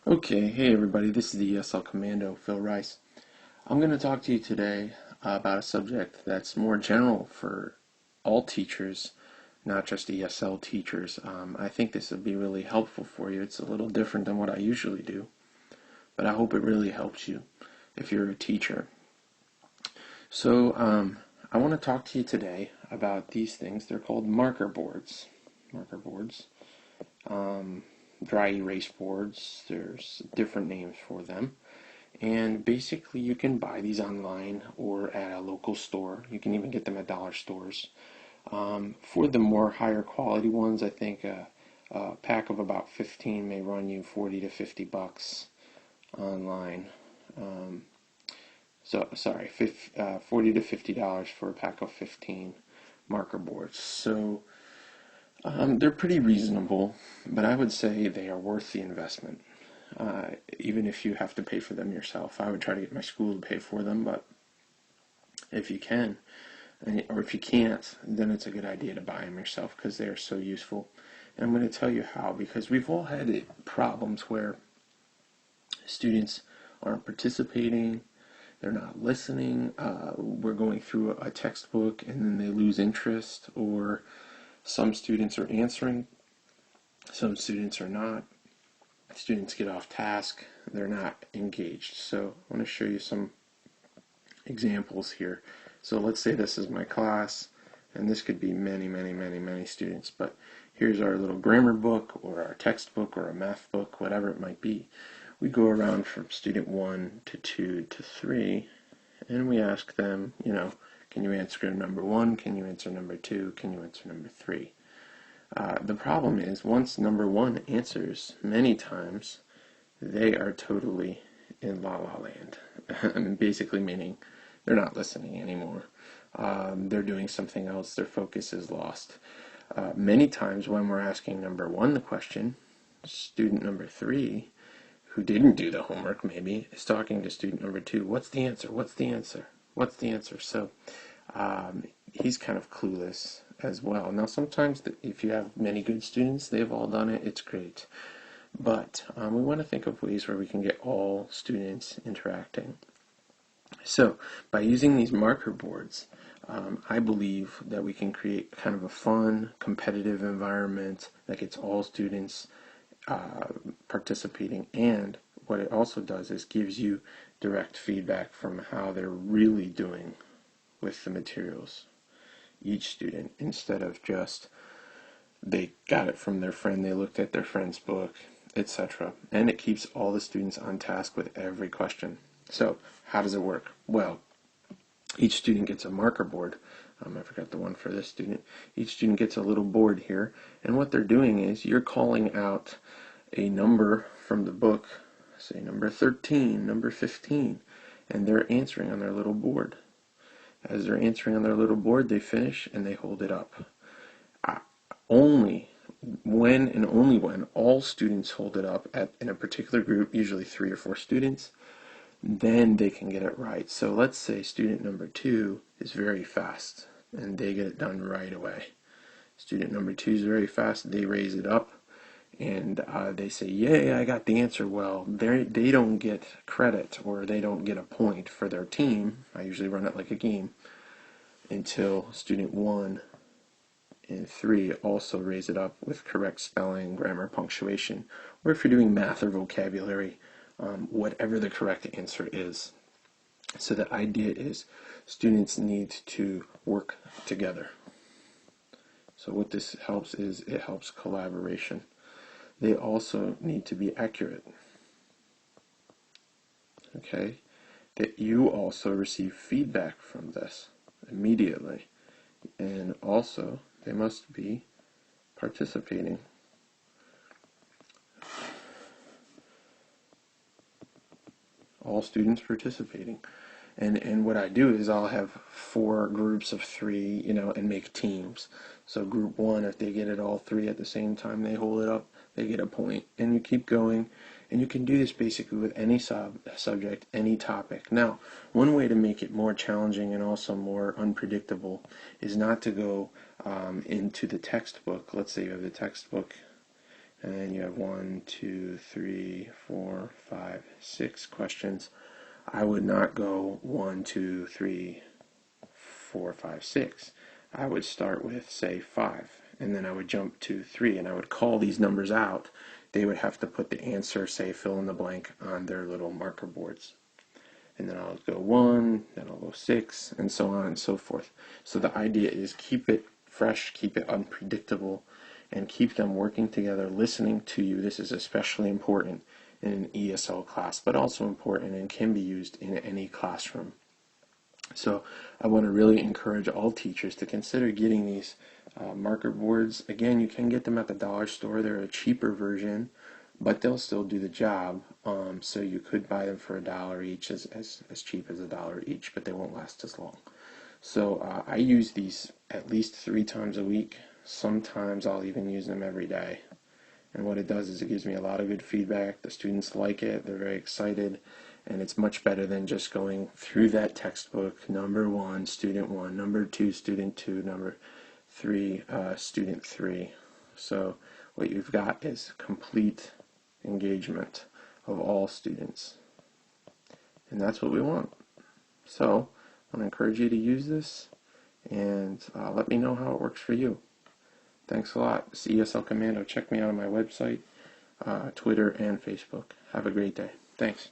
Okay, hey everybody, this is the ESL Commando, Phil Rice. I'm going to talk to you today about a subject that's more general for all teachers, not just ESL teachers. I think this would be really helpful for you. It's a little different than what I usually do, but I hope it really helps you if you're a teacher. So, I want to talk to you today about these things. They're called marker boards. Marker boards. Dry erase boards. There's different names for them. And basically, you can buy these online or at a local store. You can even get them at dollar stores. For the more higher quality ones, I think a pack of about 15 may run you 40 to 50 bucks online. Um, so sorry, 40 to $50 for a pack of 15 marker boards. So they're pretty reasonable, but I would say they are worth the investment. Even if you have to pay for them yourself. I would try to get my school to pay for them, but if you can, or if you can't, then it's a good idea to buy them yourself because they are so useful. And I'm going to tell you how, because we've all had problems where students aren't participating, they're not listening, we're going through a textbook and then they lose interest, or some students are answering, some students are not. Students get off task, they're not engaged. So I want to show you some examples here. So let's say this is my class, and this could be many students, but here's our little grammar book or our textbook or a math book, whatever it might be. We go around from student 1 to 2 to 3, and we ask them, can you answer number 1? Can you answer number 2? Can you answer number 3? The problem is, once number 1 answers many times, they are totally in la la land. I mean, basically meaning they're not listening anymore. They're doing something else. Their focus is lost. Many times when we're asking number 1 the question, student number 3, who didn't do the homework maybe, is talking to student number 2. What's the answer? What's the answer? What's the answer? So he's kind of clueless as well. Now, sometimes if you have many good students, they've all done it, it's great. But we want to think of ways where we can get all students interacting. So, by using these marker boards, I believe that we can create kind of a fun, competitive environment that gets all students participating, and what it also does is gives you direct feedback from how they're really doing with the materials, each student, instead of just they got it from their friend, they looked at their friend's book, etc. And it keeps all the students on task with every question. So how does it work? Well, each student gets a marker board. I forgot the one for this student. Each student gets a little board here, and what they're doing is you're calling out a number from the book, say number 13, number 15, and they're answering on their little board. As they're answering on their little board, they finish and they hold it up. Only when and only when all students hold it up in a particular group, usually 3 or 4 students, then they can get it right. So let's say student number 2 is very fast and they get it done right away. Student number 2 is very fast, they raise it up and they say, yay, I got the answer. Well, they don't get credit, or they don't get a point for their team. I usually run it like a game until student 1 and 3 also raise it up with correct spelling, grammar, punctuation, or if you're doing math or vocabulary, whatever the correct answer is. So the idea is students need to work together. So what this helps is it helps collaboration. They also need to be accurate. Okay? That you also receive feedback from this immediately. And also, they must be participating. All students participating. And what I do is I'll have 4 groups of 3, and make teams. So group 1, if they get it all 3 at the same time, they hold it up, they get a point. And you keep going. And you can do this basically with any subject, any topic. Now, one way to make it more challenging and also more unpredictable is not to go into the textbook. Let's say you have the textbook and you have 1, 2, 3, 4, 5, 6 questions, I would not go 1, 2, 3, 4, 5, 6. I would start with, say, 5, and then I would jump to 3, and I would call these numbers out. They would have to put the answer, say, fill in the blank, on their little marker boards. And then I'll go 1, then I'll go 6, and so on and so forth. So the idea is keep it fresh, keep it unpredictable, and keep them working together, listening to you. This is especially important in an ESL class, but also important and can be used in any classroom. So I want to really encourage all teachers to consider getting these marker boards. Again, you can get them at the dollar store. They're a cheaper version, but they'll still do the job. So you could buy them for $1 each, as cheap as $1 each, but they won't last as long. So I use these at least 3 times a week. Sometimes I'll even use them every day. And what it does is it gives me a lot of good feedback. The students like it. They're very excited. And it's much better than just going through that textbook, number 1, student 1, number 2, student 2, number 3, student 3. So what you've got is complete engagement of all students. And that's what we want. So I want to encourage you to use this, and let me know how it works for you. Thanks a lot. It's ESL Commando. Check me out on my website, Twitter, and Facebook. Have a great day. Thanks.